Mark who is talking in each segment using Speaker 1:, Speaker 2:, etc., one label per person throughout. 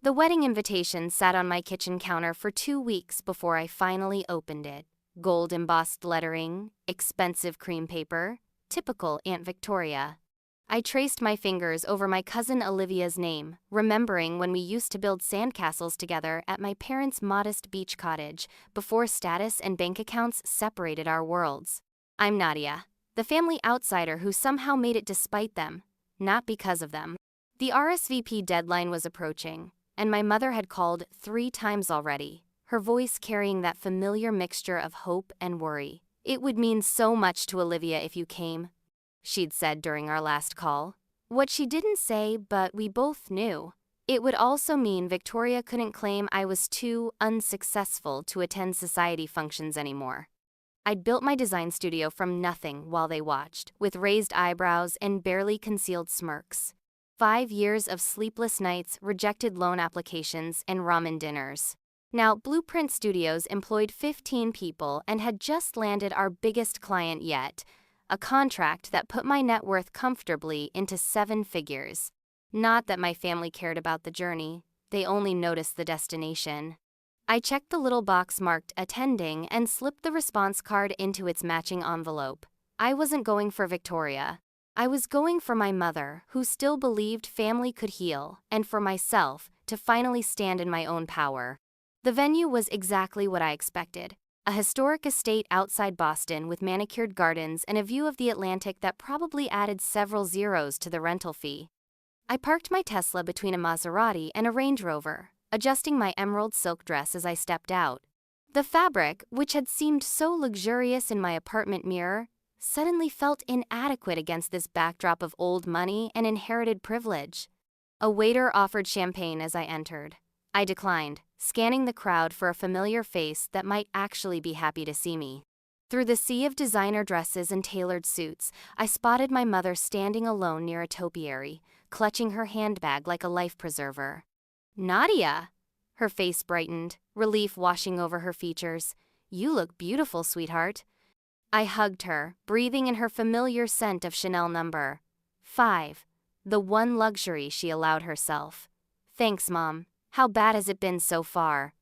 Speaker 1: The wedding invitation sat on my kitchen counter for 2 weeks before I finally opened it. Gold embossed lettering, expensive cream paper, typical Aunt Victoria. I traced my fingers over my cousin Olivia's name, remembering when we used to build sandcastles together at my parents' modest beach cottage, before status and bank accounts separated our worlds. I'm Nadia, the family outsider who somehow made it despite them, not because of them. The RSVP deadline was approaching, and my mother had called 3 times already, her voice carrying that familiar mixture of hope and worry. "It would mean so much to Olivia if you came," she'd said during our last call. What she didn't say, but we both knew, it would also mean Victoria couldn't claim I was too unsuccessful to attend society functions anymore. I'd built my design studio from nothing while they watched, with raised eyebrows and barely concealed smirks. 5 years of sleepless nights, rejected loan applications, and ramen dinners. Now, Blueprint Studios employed 15 people and had just landed our biggest client yet, a contract that put my net worth comfortably into 7 figures. Not that my family cared about the journey, they only noticed the destination. I checked the little box marked attending and slipped the response card into its matching envelope. I wasn't going for Victoria. I was going for my mother, who still believed family could heal, and for myself, to finally stand in my own power. The venue was exactly what I expected. A historic estate outside Boston with manicured gardens and a view of the Atlantic that probably added several zeros to the rental fee. I parked my Tesla between a Maserati and a Range Rover, adjusting my emerald silk dress as I stepped out. The fabric, which had seemed so luxurious in my apartment mirror, suddenly felt inadequate against this backdrop of old money and inherited privilege. A waiter offered champagne as I entered. I declined, scanning the crowd for a familiar face that might actually be happy to see me. Through the sea of designer dresses and tailored suits, I spotted my mother standing alone near a topiary, clutching her handbag like a life preserver. "Nadia!" Her face brightened, relief washing over her features. "You look beautiful, sweetheart." I hugged her, breathing in her familiar scent of Chanel No. 5, the one luxury she allowed herself. "Thanks, Mom. How bad has it been so far?"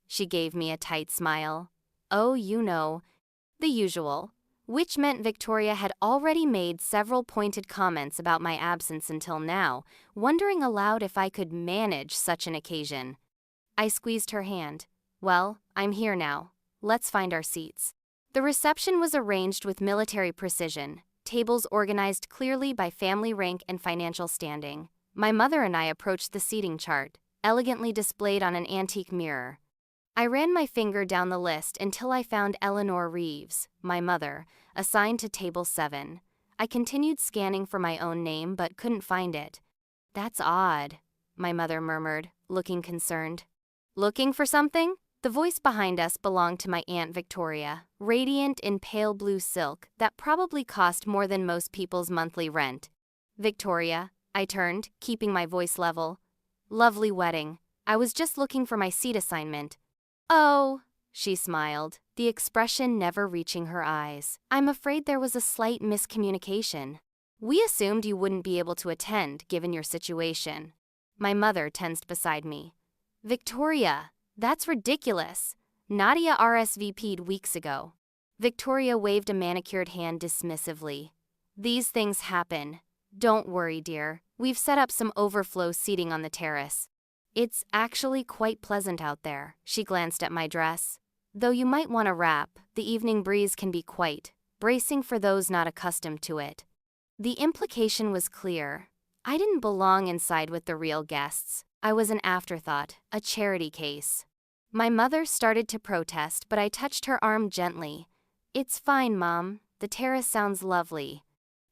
Speaker 1: She gave me a tight smile. "Oh, you know, the usual," which meant Victoria had already made several pointed comments about my absence until now, wondering aloud if I could manage such an occasion. I squeezed her hand. "Well, I'm here now. Let's find our seats." The reception was arranged with military precision, tables organized clearly by family rank and financial standing. My mother and I approached the seating chart, elegantly displayed on an antique mirror. I ran my finger down the list until I found Eleanor Reeves, my mother, assigned to table 7. I continued scanning for my own name but couldn't find it. "That's odd," my mother murmured, looking concerned. "Looking for something?" The voice behind us belonged to my Aunt Victoria, radiant in pale blue silk that probably cost more than most people's monthly rent. "Victoria," I turned, keeping my voice level. "Lovely wedding. I was just looking for my seat assignment." "Oh," she smiled, the expression never reaching her eyes. "I'm afraid there was a slight miscommunication. We assumed you wouldn't be able to attend, given your situation." My mother tensed beside me. "Victoria, that's ridiculous. Nadia RSVP'd weeks ago." Victoria waved a manicured hand dismissively. "These things happen. Don't worry, dear. We've set up some overflow seating on the terrace. It's actually quite pleasant out there." She glanced at my dress. "Though you might want a wrap, the evening breeze can be quite bracing for those not accustomed to it." The implication was clear. I didn't belong inside with the real guests. I was an afterthought, a charity case. My mother started to protest, but I touched her arm gently. "It's fine, Mom. The terrace sounds lovely."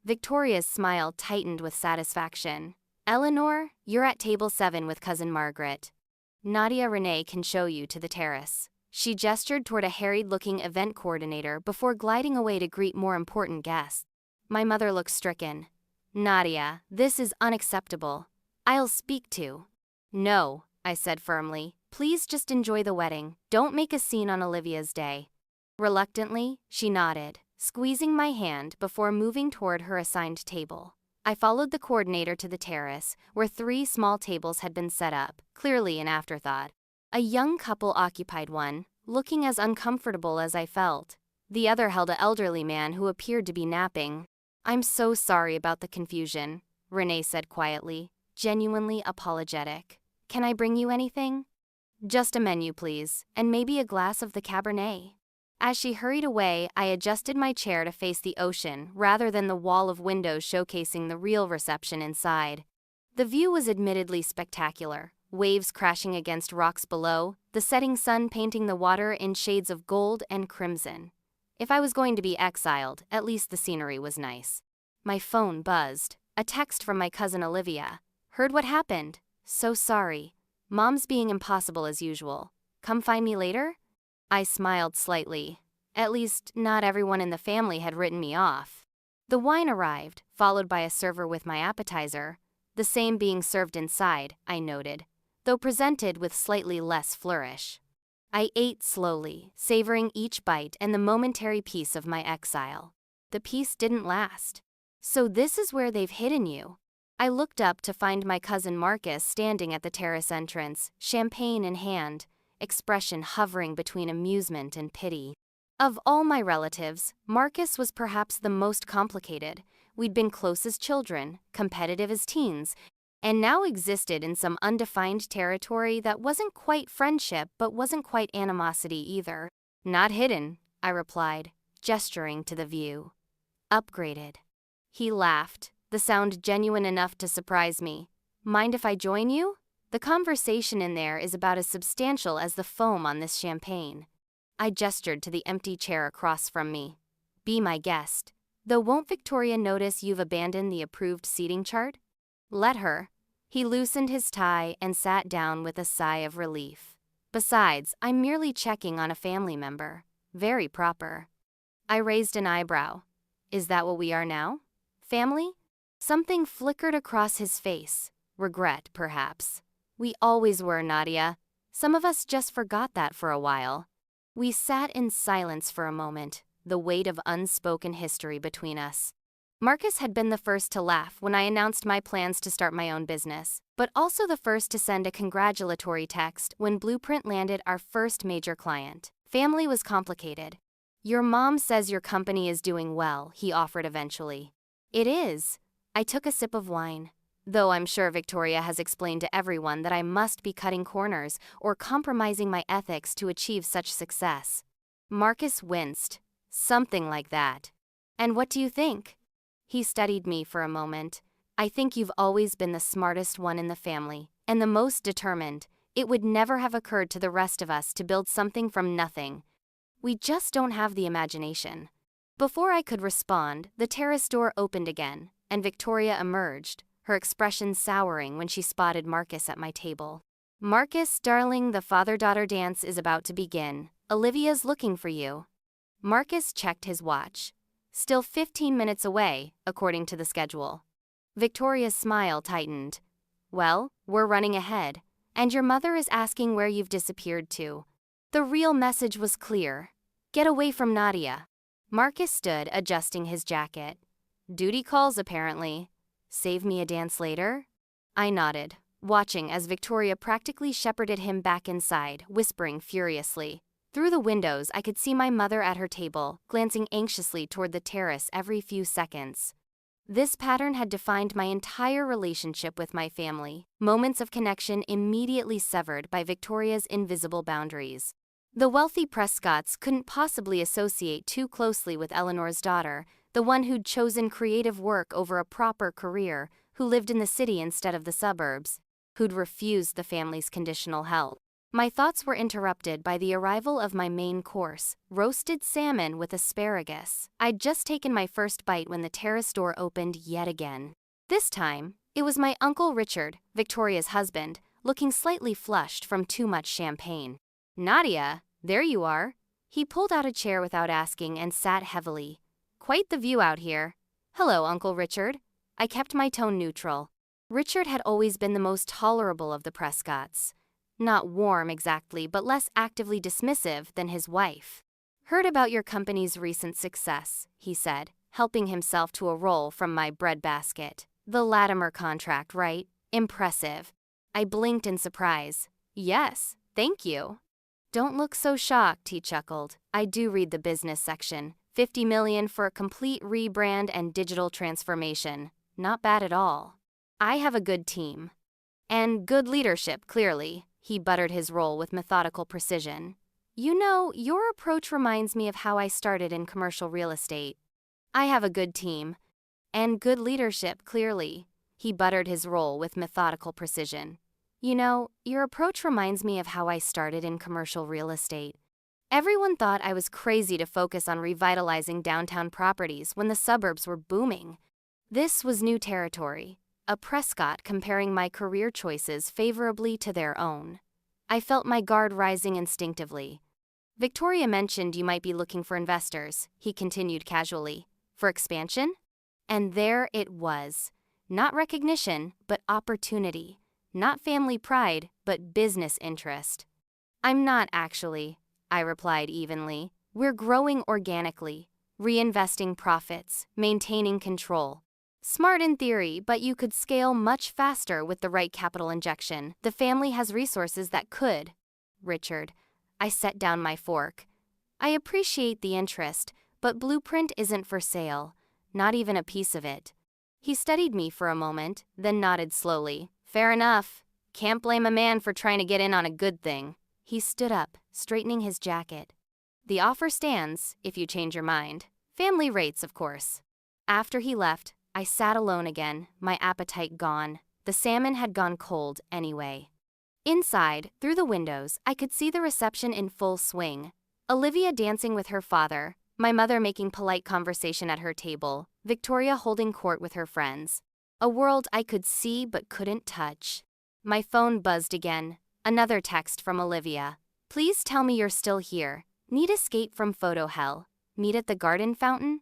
Speaker 1: Victoria's smile tightened with satisfaction. "Eleanor, you're at table 7 with Cousin Margaret. Nadia Renee can show you to the terrace." She gestured toward a harried-looking event coordinator before gliding away to greet more important guests. My mother looked stricken. "Nadia, this is unacceptable. I'll speak to." "No," I said firmly. "Please just enjoy the wedding. Don't make a scene on Olivia's day." Reluctantly, she nodded, squeezing my hand before moving toward her assigned table. I followed the coordinator to the terrace, where 3 small tables had been set up, clearly an afterthought. A young couple occupied one, looking as uncomfortable as I felt. The other held an elderly man who appeared to be napping. "I'm so sorry about the confusion," Renee said quietly, genuinely apologetic. "Can I bring you anything?" "Just a menu, please, and maybe a glass of the Cabernet." As she hurried away, I adjusted my chair to face the ocean rather than the wall of windows showcasing the real reception inside. The view was admittedly spectacular, waves crashing against rocks below, the setting sun painting the water in shades of gold and crimson. If I was going to be exiled, at least the scenery was nice. My phone buzzed. A text from my cousin Olivia. "Heard what happened? So sorry. Mom's being impossible as usual. Come find me later?" I smiled slightly. At least, not everyone in the family had written me off. The wine arrived, followed by a server with my appetizer, the same being served inside, I noted, though presented with slightly less flourish. I ate slowly, savoring each bite and the momentary peace of my exile. The peace didn't last. "So this is where they've hidden you." I looked up to find my cousin Marcus standing at the terrace entrance, champagne in hand, expression hovering between amusement and pity. Of all my relatives, Marcus was perhaps the most complicated. We'd been close as children, competitive as teens, and now existed in some undefined territory that wasn't quite friendship but wasn't quite animosity either. "Not hidden," I replied, gesturing to the view. "Upgraded." He laughed, the sound genuine enough to surprise me. "Mind if I join you? The conversation in there is about as substantial as the foam on this champagne." I gestured to the empty chair across from me. "Be my guest. Though won't Victoria notice you've abandoned the approved seating chart?" "Let her." He loosened his tie and sat down with a sigh of relief. "Besides, I'm merely checking on a family member. Very proper." I raised an eyebrow. "Is that what we are now? Family?" Something flickered across his face. Regret, perhaps. "We always were, Nadia. Some of us just forgot that for a while." We sat in silence for a moment, the weight of unspoken history between us. Marcus had been the first to laugh when I announced my plans to start my own business, but also the first to send a congratulatory text when Blueprint landed our first major client. Family was complicated. "Your mom says your company is doing well," he offered eventually. "It is." I took a sip of wine. Though I'm sure Victoria has explained to everyone that I must be cutting corners or compromising my ethics to achieve such success. Marcus winced. "Something like that." "And what do you think?" He studied me for a moment. "I think you've always been the smartest one in the family, and the most determined. It would never have occurred to the rest of us to build something from nothing. We just don't have the imagination." Before I could respond, the terrace door opened again, and Victoria emerged, her expression souring when she spotted Marcus at my table. "Marcus, darling, the father-daughter dance is about to begin. Olivia's looking for you." Marcus checked his watch. Still 15 minutes away, according to the schedule. Victoria's smile tightened. "Well, we're running ahead, and your mother is asking where you've disappeared to." The real message was clear. "Get away from Nadia." Marcus stood, adjusting his jacket. "Duty calls, apparently. Save me a dance later?" I nodded, watching as Victoria practically shepherded him back inside, whispering furiously. Through the windows, I could see my mother at her table, glancing anxiously toward the terrace every few seconds. This pattern had defined my entire relationship with my family, moments of connection immediately severed by Victoria's invisible boundaries. The wealthy Prescotts couldn't possibly associate too closely with Eleanor's daughter, the one who'd chosen creative work over a proper career, who lived in the city instead of the suburbs, who'd refused the family's conditional help. My thoughts were interrupted by the arrival of my main course, roasted salmon with asparagus. I'd just taken my first bite when the terrace door opened yet again. This time, it was my Uncle Richard, Victoria's husband, looking slightly flushed from too much champagne. "Nadia, there you are." He pulled out a chair without asking and sat heavily. "Quite the view out here." "Hello, Uncle Richard." I kept my tone neutral. Richard had always been the most tolerable of the Prescotts. Not warm exactly, but less actively dismissive than his wife. "Heard about your company's recent success," he said, helping himself to a roll from my breadbasket. The Latimer contract, right? Impressive. I blinked in surprise. Yes, thank you. Don't look so shocked, he chuckled. I do read the business section. 50 million for a complete rebrand and digital transformation. Not bad at all. I have a good team. And good leadership, clearly. He buttered his roll with methodical precision. You know, your approach reminds me of how I started in commercial real estate. I have a good team. And good leadership, clearly. He buttered his roll with methodical precision. You know, your approach reminds me of how I started in commercial real estate. Everyone thought I was crazy to focus on revitalizing downtown properties when the suburbs were booming. This was new territory, a Prescott comparing my career choices favorably to their own. I felt my guard rising instinctively. Victoria mentioned you might be looking for investors, he continued casually. For expansion? And there it was. Not recognition, but opportunity. Not family pride, but business interest. I'm not actually, I replied evenly. We're growing organically, reinvesting profits, maintaining control. Smart in theory, but you could scale much faster with the right capital injection. The family has resources that could. Richard, I set down my fork. I appreciate the interest, but Blueprint isn't for sale. Not even a piece of it. He studied me for a moment, then nodded slowly. Fair enough. Can't blame a man for trying to get in on a good thing. He stood up, straightening his jacket. The offer stands, if you change your mind. Family rates, of course. After he left, I sat alone again, my appetite gone. The salmon had gone cold anyway. Inside, through the windows, I could see the reception in full swing. Olivia dancing with her father, my mother making polite conversation at her table, Victoria holding court with her friends. A world I could see but couldn't touch. My phone buzzed again. Another text from Olivia. Please tell me you're still here. Need escape from photo hell. Meet at the garden fountain?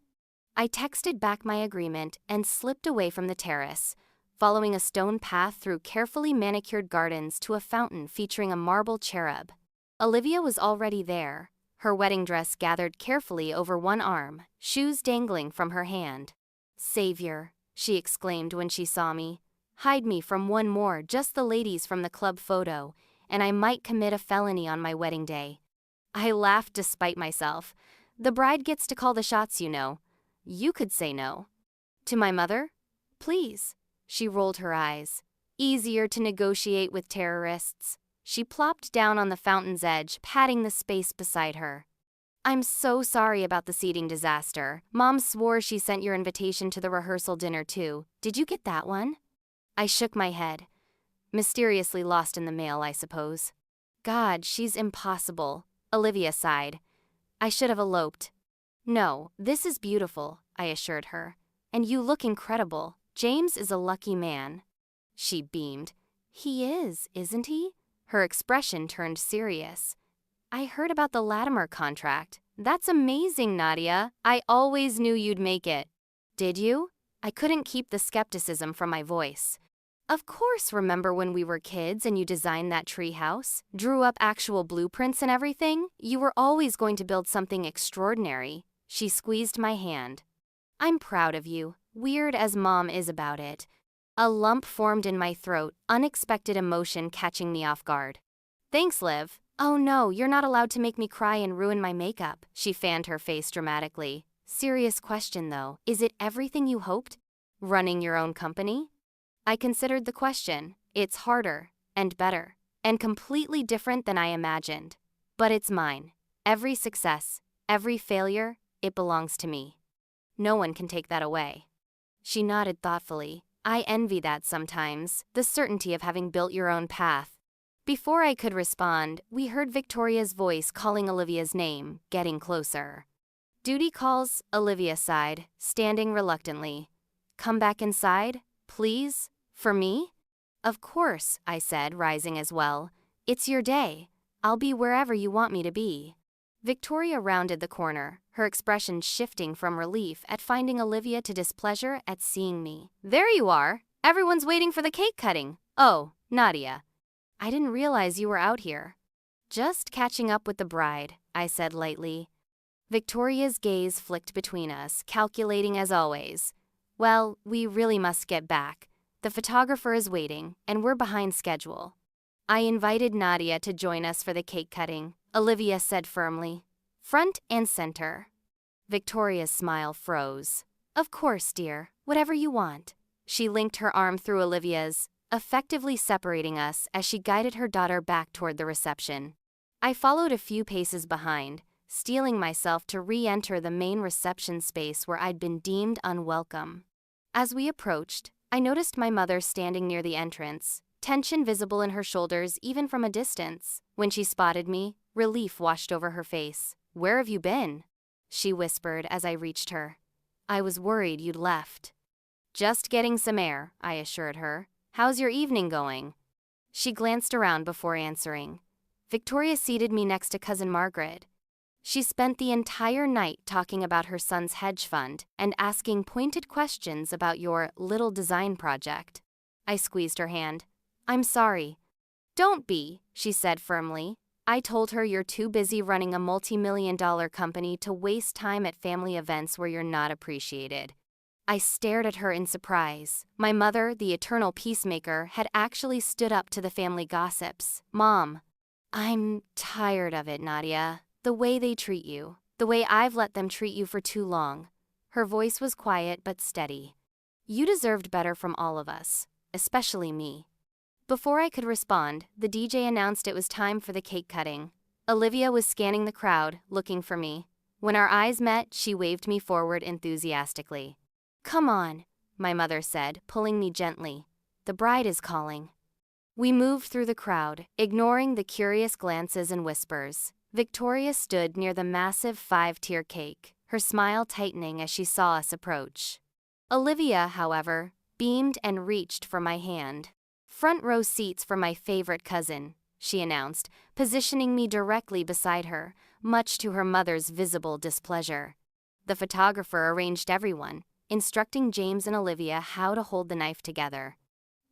Speaker 1: I texted back my agreement and slipped away from the terrace, following a stone path through carefully manicured gardens to a fountain featuring a marble cherub. Olivia was already there, her wedding dress gathered carefully over one arm, shoes dangling from her hand. Savior, she exclaimed when she saw me. Hide me from one more, just the ladies from the club photo, and I might commit a felony on my wedding day. I laughed despite myself. The bride gets to call the shots, you know. You could say no. To my mother? Please. She rolled her eyes. Easier to negotiate with terrorists. She plopped down on the fountain's edge, patting the space beside her. I'm so sorry about the seating disaster. Mom swore she sent your invitation to the rehearsal dinner too. Did you get that one? I shook my head. Mysteriously lost in the mail, I suppose. God, she's impossible. Olivia sighed. I should have eloped. No, this is beautiful, I assured her. And you look incredible. James is a lucky man. She beamed. He is, isn't he? Her expression turned serious. I heard about the Latimer contract. That's amazing, Nadia. I always knew you'd make it. Did you? I couldn't keep the skepticism from my voice. Of course, remember when we were kids and you designed that treehouse? Drew up actual blueprints and everything? You were always going to build something extraordinary. She squeezed my hand. I'm proud of you, weird as Mom is about it. A lump formed in my throat, unexpected emotion catching me off guard. Thanks, Liv. Oh no, you're not allowed to make me cry and ruin my makeup. She fanned her face dramatically. Serious question though, is it everything you hoped? Running your own company? I considered the question. It's harder, and better, and completely different than I imagined. But it's mine. Every success, every failure, it belongs to me. No one can take that away. She nodded thoughtfully. I envy that sometimes, the certainty of having built your own path. Before I could respond, we heard Victoria's voice calling Olivia's name, getting closer. Duty calls, Olivia sighed, standing reluctantly. Come back inside, please? For me? Of course, I said, rising as well. It's your day. I'll be wherever you want me to be. Victoria rounded the corner, her expression shifting from relief at finding Olivia to displeasure at seeing me. There you are. Everyone's waiting for the cake cutting. Oh, Nadia. I didn't realize you were out here. Just catching up with the bride, I said lightly. Victoria's gaze flicked between us, calculating as always. Well, we really must get back. The photographer is waiting, and we're behind schedule. I invited Nadia to join us for the cake cutting, Olivia said firmly. Front and center. Victoria's smile froze. Of course, dear, whatever you want. She linked her arm through Olivia's, effectively separating us as she guided her daughter back toward the reception. I followed a few paces behind, steeling myself to re-enter the main reception space where I'd been deemed unwelcome. As we approached, I noticed my mother standing near the entrance, tension visible in her shoulders even from a distance. When she spotted me, relief washed over her face. Where have you been? She whispered as I reached her. I was worried you'd left. Just getting some air, I assured her. How's your evening going? She glanced around before answering. Victoria seated me next to Cousin Margaret. She spent the entire night talking about her son's hedge fund and asking pointed questions about your little design project. I squeezed her hand. I'm sorry. Don't be, she said firmly. I told her you're too busy running a multi-million-dollar company to waste time at family events where you're not appreciated. I stared at her in surprise. My mother, the eternal peacemaker, had actually stood up to the family gossips. Mom, I'm tired of it, Nadia. The way they treat you. The way I've let them treat you for too long. Her voice was quiet but steady. You deserved better from all of us, especially me. Before I could respond, the DJ announced it was time for the cake cutting. Olivia was scanning the crowd, looking for me. When our eyes met, she waved me forward enthusiastically. Come on, my mother said, pulling me gently. The bride is calling. We moved through the crowd, ignoring the curious glances and whispers. Victoria stood near the massive 5-tier cake, her smile tightening as she saw us approach. Olivia, however, beamed and reached for my hand. Front row seats for my favorite cousin, she announced, positioning me directly beside her, much to her mother's visible displeasure. The photographer arranged everyone, instructing James and Olivia how to hold the knife together.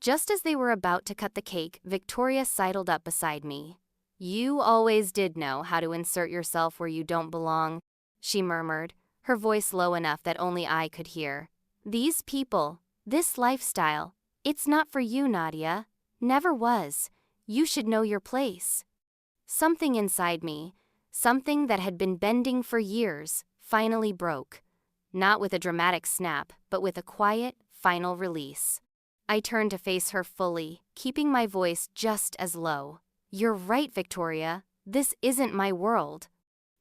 Speaker 1: Just as they were about to cut the cake, Victoria sidled up beside me. You always did know how to insert yourself where you don't belong, she murmured, her voice low enough that only I could hear. These people, this lifestyle, it's not for you, Nadia. Never was. You should know your place. Something inside me, something that had been bending for years, finally broke. Not with a dramatic snap, but with a quiet, final release. I turned to face her fully, keeping my voice just as low. You're right, Victoria. This isn't my world.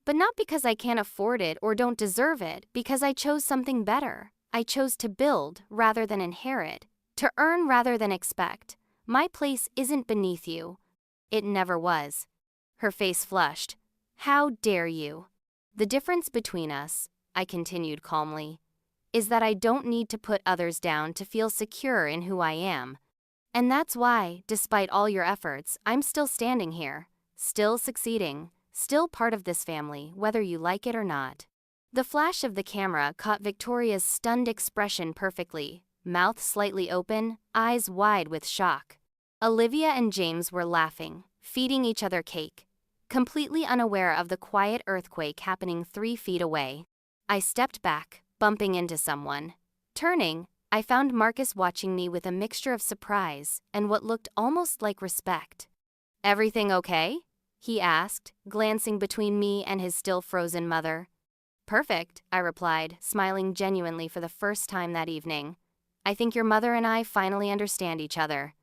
Speaker 1: But not because I can't afford it or don't deserve it, because I chose something better. I chose to build rather than inherit, to earn rather than expect. My place isn't beneath you. It never was. Her face flushed. How dare you? The difference between us, I continued calmly, is that I don't need to put others down to feel secure in who I am. And that's why, despite all your efforts, I'm still standing here, still succeeding, still part of this family, whether you like it or not. The flash of the camera caught Victoria's stunned expression perfectly, mouth slightly open, eyes wide with shock. Olivia and James were laughing, feeding each other cake, completely unaware of the quiet earthquake happening 3 feet away. I stepped back, bumping into someone. Turning, I found Marcus watching me with a mixture of surprise and what looked almost like respect. Everything okay? He asked, glancing between me and his still frozen mother. Perfect, I replied, smiling genuinely for the first time that evening. I think your mother and I finally understand each other.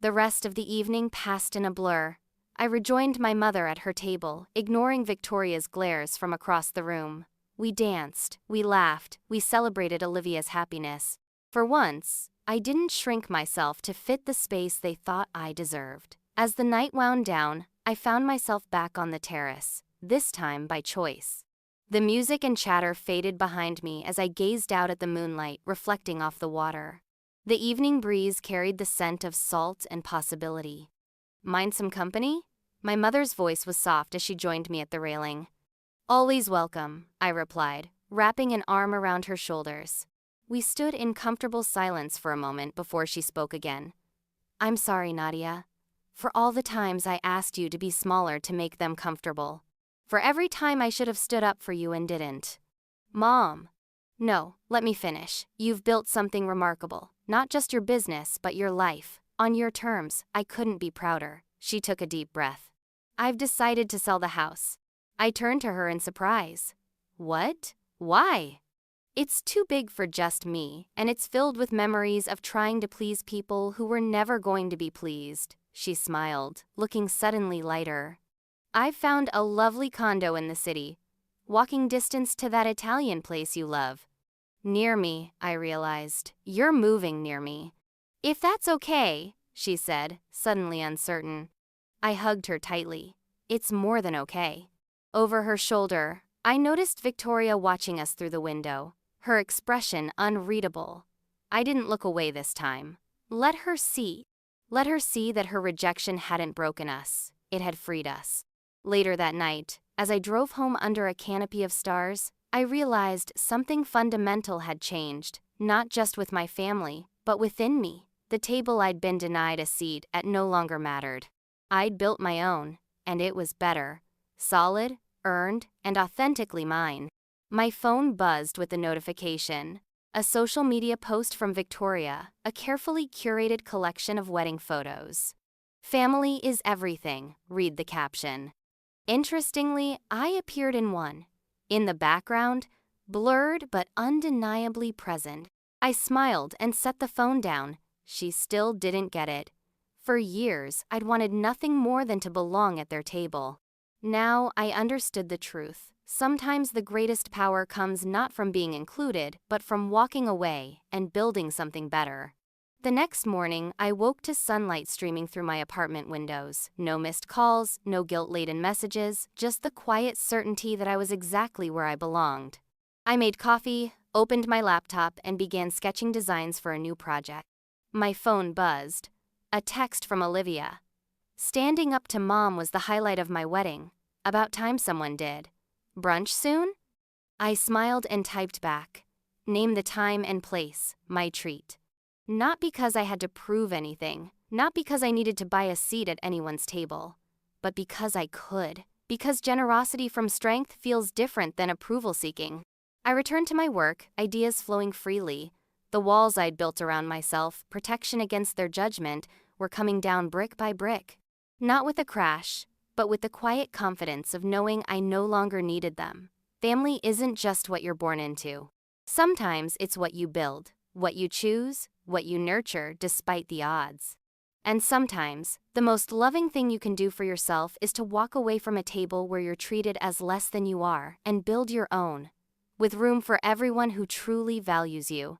Speaker 1: The rest of the evening passed in a blur. I rejoined my mother at her table, ignoring Victoria's glares from across the room. We danced, we laughed, we celebrated Olivia's happiness. For once, I didn't shrink myself to fit the space they thought I deserved. As the night wound down, I found myself back on the terrace, this time by choice. The music and chatter faded behind me as I gazed out at the moonlight reflecting off the water. The evening breeze carried the scent of salt and possibility. Mind some company? My mother's voice was soft as she joined me at the railing. Always welcome, I replied, wrapping an arm around her shoulders. We stood in comfortable silence for a moment before she spoke again. I'm sorry, Nadia. For all the times I asked you to be smaller to make them comfortable. For every time I should have stood up for you and didn't. Mom. No, let me finish. You've built something remarkable. Not just your business, but your life. On your terms, I couldn't be prouder. She took a deep breath. I've decided to sell the house. I turned to her in surprise. What? Why? It's too big for just me, and it's filled with memories of trying to please people who were never going to be pleased. She smiled, looking suddenly lighter. I've found a lovely condo in the city, walking distance to that Italian place you love. Near me, I realized. You're moving near me. If that's okay, she said, suddenly uncertain. I hugged her tightly. It's more than okay. Over her shoulder, I noticed Victoria watching us through the window, her expression unreadable. I didn't look away this time. Let her see. Let her see that her rejection hadn't broken us. It had freed us. Later that night, as I drove home under a canopy of stars, I realized something fundamental had changed, not just with my family, but within me. The table I'd been denied a seat at no longer mattered. I'd built my own, and it was better. Solid, earned, and authentically mine. My phone buzzed with a notification. A social media post from Victoria, a carefully curated collection of wedding photos. Family is everything, read the caption. Interestingly, I appeared in one. In the background, blurred but undeniably present. I smiled and set the phone down. She still didn't get it. For years, I'd wanted nothing more than to belong at their table. Now I understood the truth. Sometimes the greatest power comes not from being included, but from walking away and building something better. The next morning, I woke to sunlight streaming through my apartment windows. No missed calls, no guilt-laden messages, just the quiet certainty that I was exactly where I belonged. I made coffee, opened my laptop, and began sketching designs for a new project. My phone buzzed. A text from Olivia. Standing up to Mom was the highlight of my wedding. About time someone did. Brunch soon? I smiled and typed back. Name the time and place, my treat. Not because I had to prove anything, not because I needed to buy a seat at anyone's table, but because I could, because generosity from strength feels different than approval seeking. I returned to my work, ideas flowing freely. The walls I'd built around myself, protection against their judgment, were coming down brick by brick. Not with a crash, but with the quiet confidence of knowing I no longer needed them. Family isn't just what you're born into. Sometimes it's what you build, what you choose, what you nurture despite the odds. And sometimes, the most loving thing you can do for yourself is to walk away from a table where you're treated as less than you are and build your own, with room for everyone who truly values you.